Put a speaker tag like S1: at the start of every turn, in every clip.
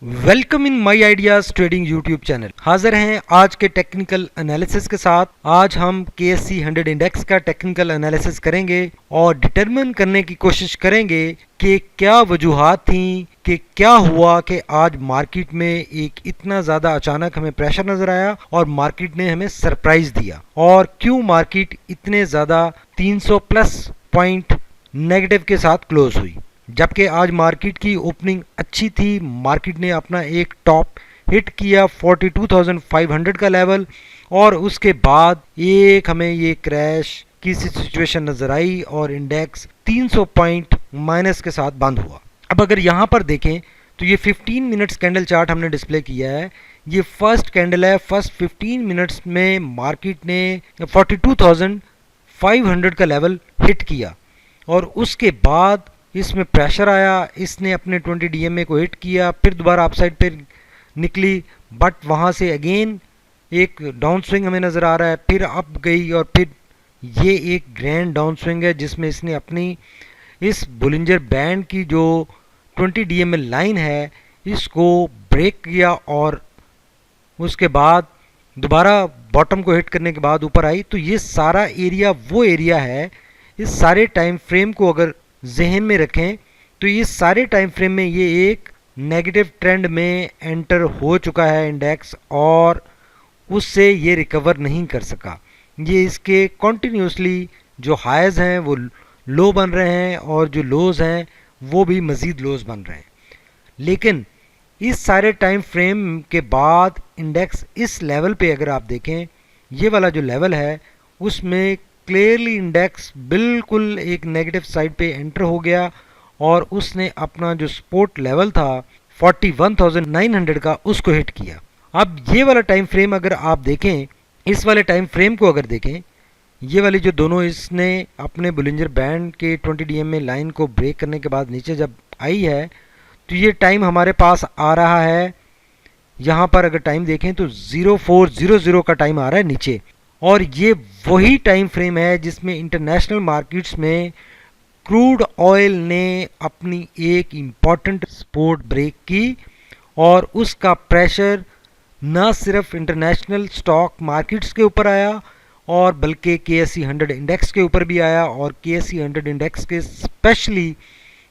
S1: Welcome in my ideas trading YouTube channel. हाजिर हैं आज के टेक्निकल एनालिसिस के साथ। आज हम KSE 100 इंडेक्स का टेक्निकल एनालिसिस करेंगे और डिटरमिन करने की कोशिश करेंगे कि क्या वजूहात थी कि क्या हुआ कि आज मार्केट में एक इतना ज़्यादा अचानक हमें प्रेशर नज़र आया और मार्केट ने हमें सरप्राइज दिया, और क्यों मार्केट इतने ज़्यादा 300 प्लस पॉइंट नेगेटिव के साथ क्लोज हुई। जबकि आज मार्केट की ओपनिंग अच्छी थी, मार्केट ने अपना एक टॉप हिट किया 42,500 का लेवल, और उसके बाद एक हमें ये क्रैश की सिचुएशन नजर आई और इंडेक्स 300 पॉइंट माइनस के साथ बंद हुआ। अब अगर यहाँ पर देखें तो ये 15 मिनट्स कैंडल चार्ट हमने डिस्प्ले किया है। ये फर्स्ट कैंडल है। फर्स्ट 15 मिनट्स में मार्केट ने 42,500 का लेवल हिट किया और उसके बाद इसमें प्रेशर आया, इसने अपने 20 DMA को हिट किया, फिर दोबारा अपसाइड पे निकली, बट वहाँ से अगेन एक डाउन स्विंग हमें नज़र आ रहा है, फिर अप गई और फिर ये एक ग्रैंड डाउन स्विंग है जिसमें इसने अपनी इस बुलिंजर बैंड की जो 20 DMA लाइन है इसको ब्रेक किया और उसके बाद दोबारा बॉटम को हिट करने के बाद ऊपर आई। तो ये सारा एरिया वो एरिया है, इस सारे टाइम फ्रेम को अगर जहन में रखें तो ये सारे टाइम फ्रेम में ये एक नेगेटिव ट्रेंड में एंटर हो चुका है इंडेक्स, और उससे ये रिकवर नहीं कर सका। ये इसके कॉन्टिन्यूसली जो हाइज हैं वो लो बन रहे हैं और जो लोज हैं वो भी मज़ीद लोज बन रहे हैं। लेकिन इस सारे टाइम फ्रेम के बाद इंडेक्स इस लेवल पे अगर आप देखें, ये वाला जो लेवल है उसमें क्लियरली इंडेक्स बिल्कुल एक नेगेटिव साइड पे एंटर हो गया और उसने अपना जो सपोर्ट लेवल था 41,900 का उसको हिट किया। अब ये वाला टाइम फ्रेम अगर आप देखें, इस वाले टाइम फ्रेम को अगर देखें, ये वाली जो दोनों इसने अपने बुलिंजर बैंड के 20 DMA लाइन को ब्रेक करने के बाद नीचे जब आई है तो ये टाइम हमारे पास आ रहा है, यहाँ पर अगर टाइम देखें तो 0400 का टाइम आ रहा है नीचे, और ये वही टाइम फ्रेम है जिसमें इंटरनेशनल मार्केट्स में क्रूड ऑयल ने अपनी एक इम्पॉर्टेंट सपोर्ट ब्रेक की और उसका प्रेशर न सिर्फ इंटरनेशनल स्टॉक मार्केट्स के ऊपर आया और बल्कि KSE 100 इंडेक्स के ऊपर भी आया, और KSE 100 इंडेक्स के स्पेशली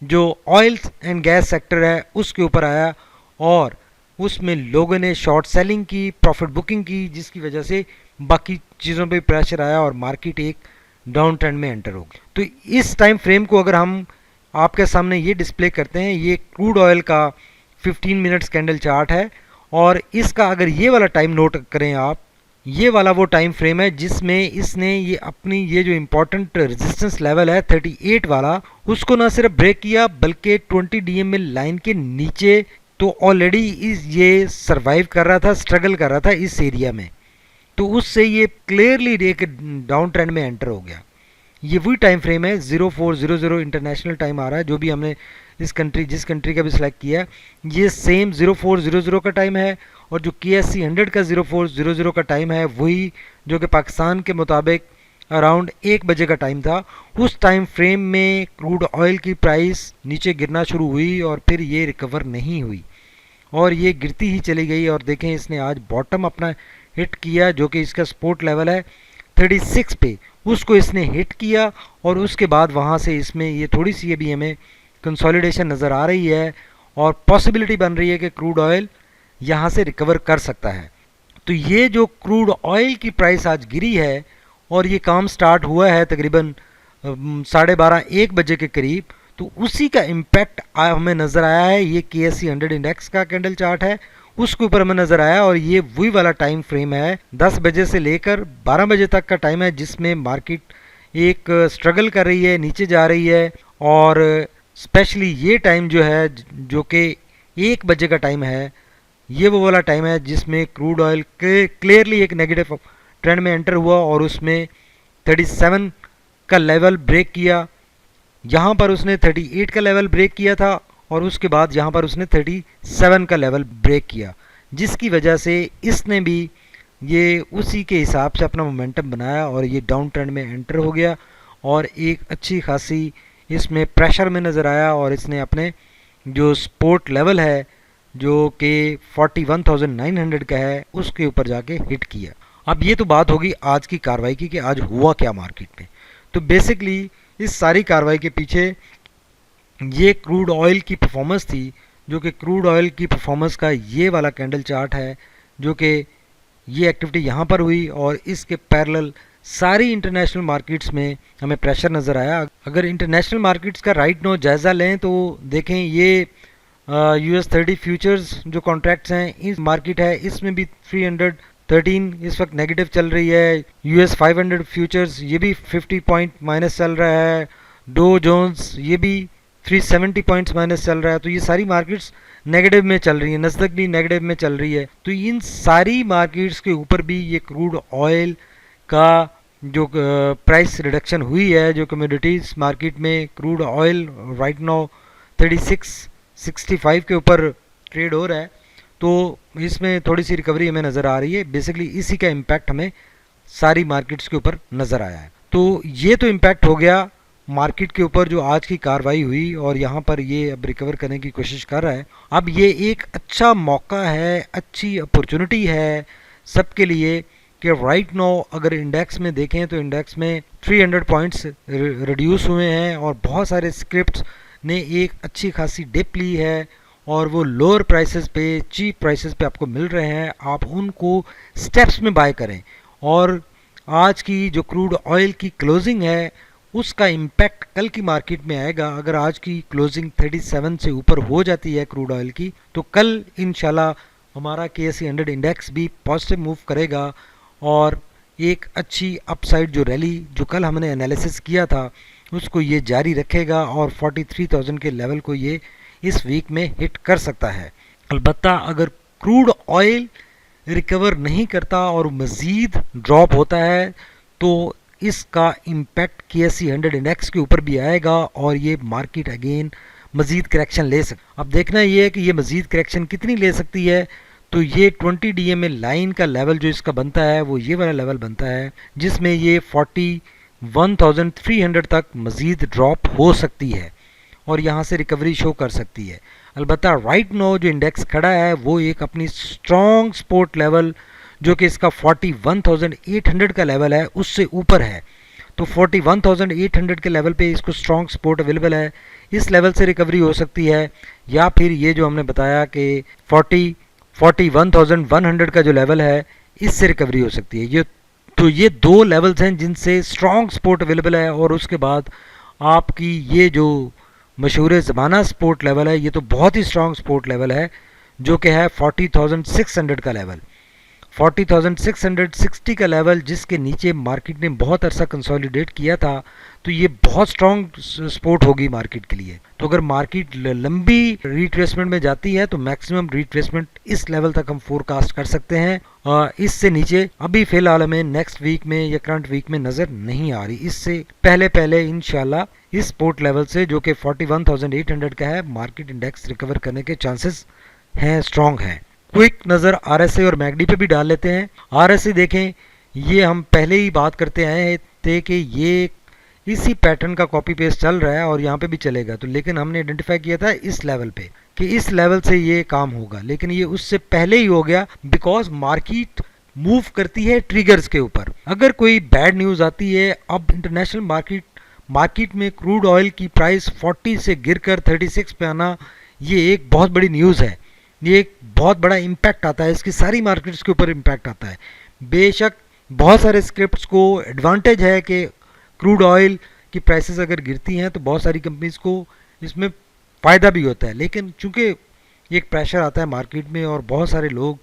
S1: जो ऑयल एंड गैस सेक्टर है उसके ऊपर आया, और उसमें लोगों ने शॉर्ट सेलिंग की, प्रॉफिट बुकिंग की, जिसकी वजह से बाकी चीज़ों पे प्रेशर आया और मार्केट एक डाउन ट्रेंड में एंटर हो गई। तो इस टाइम फ्रेम को अगर हम आपके सामने ये डिस्प्ले करते हैं, ये क्रूड ऑयल का 15 मिनट्स कैंडल चार्ट है, और इसका अगर ये वाला टाइम नोट करें आप, ये वाला वो टाइम फ्रेम है जिसमें इसने ये अपनी ये जो इम्पोर्टेंट रेजिस्टेंस लेवल है 38 वाला, उसको ना सिर्फ ब्रेक किया बल्कि 20 DMA लाइन के नीचे तो ऑलरेडी ये सरवाइव कर रहा था, स्ट्रगल कर रहा था इस एरिया में, तो उससे ये क्लियरली एक डाउन ट्रेंड में एंटर हो गया। ये वही टाइम फ्रेम है 0400 इंटरनेशनल टाइम आ रहा है, जो भी हमने जिस कंट्री का भी सिलेक्ट किया ये सेम 0400 का टाइम है, और जो KSE 100 का 0400 का टाइम है वही जो कि पाकिस्तान के मुताबिक अराउंड 1 बजे का टाइम था। उस टाइम फ्रेम में क्रूड ऑयल की प्राइस नीचे गिरना शुरू हुई और फिर ये रिकवर नहीं हुई और ये गिरती ही चली गई, और देखें इसने आज बॉटम अपना हिट किया जो कि इसका सपोर्ट लेवल है 36 पे, उसको इसने हिट किया, और उसके बाद वहाँ से इसमें ये थोड़ी सी अभी हमें कंसोलिडेशन नज़र आ रही है और पॉसिबिलिटी बन रही है कि क्रूड ऑयल यहाँ से रिकवर कर सकता है। तो ये जो क्रूड ऑयल की प्राइस आज गिरी है और ये काम स्टार्ट हुआ है तकरीबन 12:30-1 बजे के करीब, तो उसी का इम्पैक्ट हमें नज़र आया है। ये KSE 100 इंडेक्स का कैंडल चार्ट है, उसके ऊपर हमें नज़र आया, और ये वही वाला टाइम फ्रेम है 10 बजे से लेकर 12 बजे तक का टाइम है जिसमें मार्केट एक स्ट्रगल कर रही है, नीचे जा रही है, और स्पेशली ये टाइम जो है जो कि 1 बजे का टाइम है, ये वो वाला टाइम है जिसमें क्रूड ऑयल क्लियरली एक नेगेटिव ट्रेंड में एंटर हुआ और उसमें 37 का लेवल ब्रेक किया। यहाँ पर उसने 38 का लेवल ब्रेक किया था और उसके बाद यहाँ पर उसने 37 का लेवल ब्रेक किया, जिसकी वजह से इसने भी ये उसी के हिसाब से अपना मोमेंटम बनाया और ये डाउन ट्रेंड में एंटर हो गया और एक अच्छी खासी इसमें प्रेशर में नज़र आया, और इसने अपने जो सपोर्ट लेवल है जो कि 41,900 का है, उसके ऊपर जाके हिट किया। अब ये तो बात होगी आज की कार्रवाई की कि आज हुआ क्या मार्केट में। तो बेसिकली इस सारी कार्रवाई के पीछे ये क्रूड ऑयल की परफॉर्मेंस थी, जो कि क्रूड ऑयल की परफॉर्मेंस का ये वाला कैंडल चार्ट है, जो कि ये एक्टिविटी यहाँ पर हुई और इसके पैरेलल सारी इंटरनेशनल मार्केट्स में हमें प्रेशर नज़र आया। अगर इंटरनेशनल मार्केट्स का राइट नो जायज़ा लें तो देखें ये US 30 फ्यूचर्स जो कॉन्ट्रैक्ट्स हैं, इस मार्केट है, इसमें भी 313 इस वक्त नेगेटिव चल रही है। US 500 फ्यूचर्स ये भी 50 पॉइंट माइनस चल रहा है। डो जोन्स ये भी 370 पॉइंट्स माइनस चल रहा है। तो ये सारी मार्केट्स नेगेटिव में चल रही है, नस्दक भी नेगेटिव में चल रही है। तो इन सारी मार्केट्स के ऊपर भी ये क्रूड ऑयल का जो प्राइस रिडक्शन हुई है, जो कमोडिटीज़ मार्केट में क्रूड ऑयल राइट नाउ 3665 के ऊपर ट्रेड हो रहा है, तो इसमें थोड़ी सी रिकवरी हमें नज़र आ रही है। बेसिकली इसी का इम्पैक्ट हमें सारी मार्केट्स के ऊपर नज़र आया है। तो ये तो इम्पैक्ट हो गया मार्केट के ऊपर जो आज की कार्रवाई हुई, और यहाँ पर ये अब रिकवर करने की कोशिश कर रहा है। अब ये एक अच्छा मौका है, अच्छी अपॉर्चुनिटी है सबके लिए कि राइट नाउ अगर इंडेक्स में देखें तो इंडेक्स में 300 पॉइंट्स रिड्यूस हुए हैं और बहुत सारे स्क्रिप्ट्स ने एक अच्छी खासी डिप ली है और वो लोअर प्राइसेस पे, चीप प्राइसेस पे आपको मिल रहे हैं। आप उनको स्टेप्स में बाय करें, और आज की जो क्रूड ऑयल की क्लोजिंग है उसका इम्पैक्ट कल की मार्केट में आएगा। अगर आज की क्लोजिंग 37 से ऊपर हो जाती है क्रूड ऑयल की, तो कल इंशाल्लाह हमारा KSE 100 इंडेक्स भी पॉजिटिव मूव करेगा और एक अच्छी अपसाइड जो रैली जो कल हमने एनालिसिस किया था उसको ये जारी रखेगा और 43,000 के लेवल को ये इस वीक में हिट कर सकता है। अलबत्ता अगर क्रूड ऑयल रिकवर नहीं करता और मज़ीद ड्रॉप होता है तो इसका इम्पैक्ट KSE 100 इंडेक्स के ऊपर भी आएगा और ये मार्केट अगेन मज़ीद करेक्शन ले सकती। अब देखना ये है कि ये मज़ीद करेक्शन कितनी ले सकती है। तो ये 20 DMA लाइन का लेवल जो इसका बनता है वो ये वाला लेवल बनता है, जिसमें ये 41,300 तक मज़ीद ड्रॉप हो सकती है और यहाँ से रिकवरी शो कर सकती है। अलबत्ता राइट नो जो इंडेक्स खड़ा है वो एक अपनी स्ट्रॉन्ग सपोर्ट लेवल जो कि इसका 41,800 का लेवल है उससे ऊपर है। तो 41,800 के लेवल पे इसको स्ट्रॉन्ग सपोर्ट अवेलेबल है। इस लेवल से रिकवरी हो सकती है, या फिर ये जो हमने बताया कि 41,100 का जो लेवल है इससे रिकवरी हो सकती है। ये दो लेवल्स हैं जिनसे स्ट्रॉन्ग सपोर्ट अवेलेबल है, और उसके बाद आपकी ये जो मशहूर ज़माना सपोर्ट लेवल है ये तो बहुत ही स्ट्रॉन्ग सपोर्ट लेवल है जो कि है 40,600 का लेवल। 40,660 का लेवल जिसके नीचे मार्केट ने बहुत अरसा कंसोलिडेट किया था, तो ये बहुत स्ट्रॉन्ग सपोर्ट होगी मार्केट के लिए। तो अगर मार्केट लंबी रिट्रेसमेंट में जाती है तो मैक्सिमम रिट्रेसमेंट इस लेवल तक हम फोरकास्ट कर सकते हैं। इससे नीचे अभी फिलहाल हमें नेक्स्ट वीक में या करंट वीक में नज़र नहीं आ रही। इससे पहले इंशाल्लाह इस सपोर्ट लेवल से जो कि 41,800 का है मार्केट इंडेक्स रिकवर करने के चांसेस हैं, स्ट्रॉन्ग हैं। क्विक नज़र RSI और मैकडी पे भी डाल लेते हैं। RSI देखें, ये हम पहले ही बात करते आए थे कि ये इसी पैटर्न का कॉपी पेस्ट चल रहा है और यहाँ पे भी चलेगा। तो लेकिन हमने आइडेंटिफाई किया था इस लेवल पे कि इस लेवल से ये काम होगा, लेकिन ये उससे पहले ही हो गया बिकॉज मार्केट मूव करती है ट्रिगर्स के ऊपर। अगर कोई बैड न्यूज़ आती है, अब इंटरनेशनल मार्केट में क्रूड ऑयल की प्राइस 40 से गिरकर 36 पे आना, ये एक बहुत बड़ी न्यूज़ है। ये एक बहुत बड़ा इम्पैक्ट आता है, इसकी सारी मार्केट्स के ऊपर इम्पैक्ट आता है। बेशक बहुत सारे स्क्रिप्ट्स को एडवांटेज है कि क्रूड ऑयल की प्राइसेस अगर गिरती हैं तो बहुत सारी कंपनीज को इसमें फ़ायदा भी होता है, लेकिन चूंकि एक प्रेशर आता है मार्केट में और बहुत सारे लोग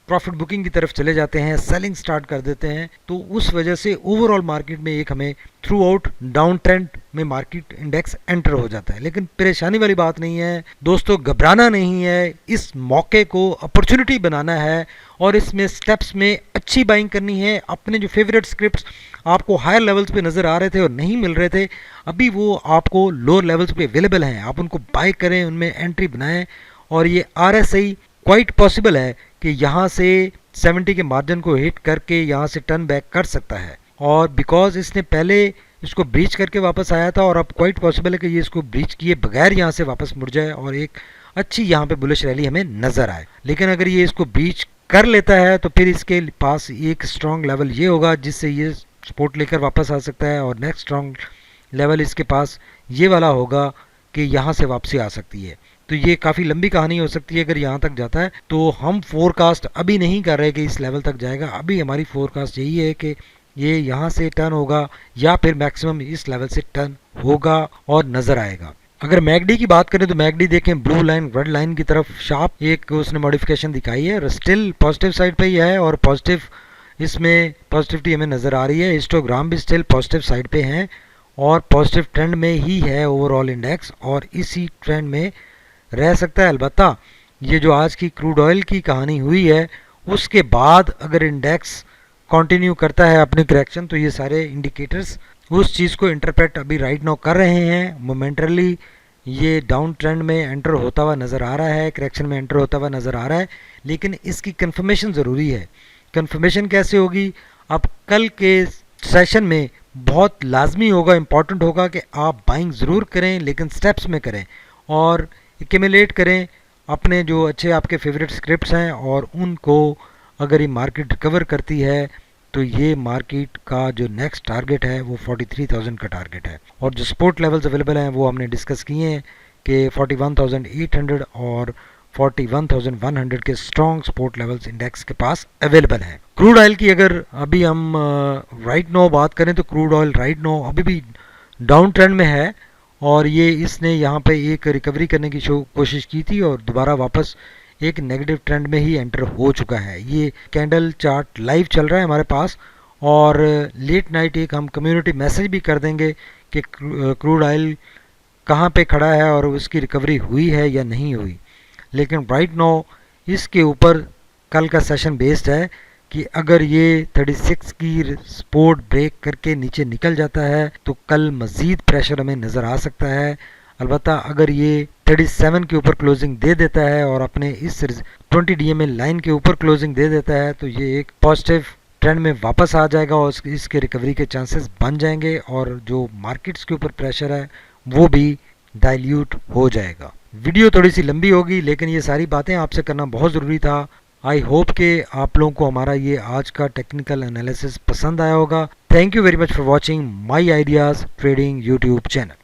S1: प्रॉफिट बुकिंग की तरफ चले जाते हैं, सेलिंग स्टार्ट कर देते हैं, तो उस वजह से ओवरऑल मार्केट में एक हमें थ्रू आउट डाउन ट्रेंड में मार्केट इंडेक्स एंटर हो जाता है। लेकिन परेशानी वाली बात नहीं है दोस्तों, घबराना नहीं है, इस मौके को अपॉर्चुनिटी बनाना है और इसमें स्टेप्स में अच्छी बाइंग करनी है। अपने जो फेवरेट स्क्रिप्ट्स आपको हायर लेवल्स पे नज़र आ रहे थे और नहीं मिल रहे थे, अभी वो आपको लोअर लेवल्स पे अवेलेबल हैं, आप उनको बाय करें, उनमें एंट्री बनाएं। और ये RSI क्वाइट पॉसिबल है कि यहाँ से 70 के मार्जिन को हिट करके यहाँ से टर्न बैक कर सकता है, और बिकॉज इसने पहले इसको ब्रीच करके वापस आया था और अब क्वाइट पॉसिबल है कि ये इसको ब्रीच किए बगैर यहाँ से वापस मुड़ जाए और एक अच्छी यहाँ पे बुलिश रैली हमें नज़र आए। लेकिन अगर ये इसको ब्रीच कर लेता है तो फिर इसके पास एक स्ट्रॉन्ग लेवल ये होगा जिससे ये सपोर्ट लेकर वापस आ सकता है, और नेक्स्ट स्ट्रॉन्ग लेवल इसके पास ये वाला होगा कि यहाँ से वापसी आ सकती है। तो ये काफ़ी लंबी कहानी हो सकती है अगर यहाँ तक जाता है। तो हम फोरकास्ट अभी नहीं कर रहे कि इस लेवल तक जाएगा, अभी हमारी फोरकास्ट यही है कि ये यहाँ से टर्न होगा या फिर मैक्सिमम इस लेवल से टर्न होगा और नज़र आएगा। अगर मैगडी की बात करें तो मैगडी देखें ब्लू लाइन रेड लाइन की तरफ शार्प एक उसने मॉडिफिकेशन दिखाई है, स्टिल पॉजिटिव साइड पे ही है और पॉजिटिव इसमें पॉजिटिविटी हमें नज़र आ रही है। हिस्टोग्राम भी स्टिल पॉजिटिव साइड पे हैं और पॉजिटिव ट्रेंड में ही है ओवरऑल इंडेक्स, और इसी ट्रेंड में रह सकता है। अलबत्ता ये जो आज की क्रूड ऑयल की कहानी हुई है उसके बाद अगर इंडेक्स कंटिन्यू करता है अपनी करेक्शन तो ये सारे इंडिकेटर्स उस चीज़ को इंटरप्रेट अभी राइट नाउ कर रहे हैं। मोमेंटरली ये डाउन ट्रेंड में एंटर होता हुआ नज़र आ रहा है, करेक्शन में एंटर होता हुआ नज़र आ रहा है, लेकिन इसकी कंफर्मेशन ज़रूरी है। कंफर्मेशन कैसे होगी? अब कल के सेशन में बहुत लाजमी होगा, इम्पॉर्टेंट होगा कि आप बाइंग ज़रूर करें लेकिन स्टेप्स में करें और एक्यूमुलेट करें अपने जो अच्छे आपके फेवरेट स्क्रिप्ट्स हैं, और उनको अगर ये मार्केट रिकवर करती है तो ये मार्केट का जो नेक्स्ट टारगेट है वो 43,000 का टारगेट है, और जो सपोर्ट लेवल्स अवेलेबल हैं वो हमने डिस्कस किए हैं कि 41,800 और 41,100 के स्ट्रॉन्ग सपोर्ट लेवल्स इंडेक्स के पास अवेलेबल हैं। क्रूड ऑयल की अगर अभी हम राइट नो बात करें तो क्रूड ऑयल राइट नो अभी भी डाउन ट्रेंड में है, और ये इसने यहाँ पे एक रिकवरी करने की कोशिश की थी और दोबारा वापस एक नेगेटिव ट्रेंड में ही एंटर हो चुका है। ये कैंडल चार्ट लाइव चल रहा है हमारे पास, और लेट नाइट एक हम कम्युनिटी मैसेज भी कर देंगे कि क्रूड ऑयल कहाँ पे खड़ा है और उसकी रिकवरी हुई है या नहीं हुई। लेकिन राइट नाउ इसके ऊपर कल का सेशन बेस्ड है कि अगर ये 36 की सपोर्ट ब्रेक करके नीचे निकल जाता है तो कल मज़ीद प्रेशर हमें नज़र आ सकता है। अलबत्ता अगर ये 37 के ऊपर क्लोजिंग दे देता है और अपने इस 20 DMA लाइन के ऊपर क्लोजिंग दे देता है तो ये एक पॉजिटिव ट्रेंड में वापस आ जाएगा और इसके रिकवरी के चांसेस बन जाएंगे, और जो मार्केट्स के ऊपर प्रेशर है वो भी डाइल्यूट हो जाएगा। वीडियो थोड़ी सी लंबी होगी लेकिन ये सारी बातें आपसे करना बहुत ज़रूरी था। आई होप कि आप लोगों को हमारा ये आज का टेक्निकल एनालिसिस पसंद आया होगा। Thank you very much for watching my ideas trading YouTube channel.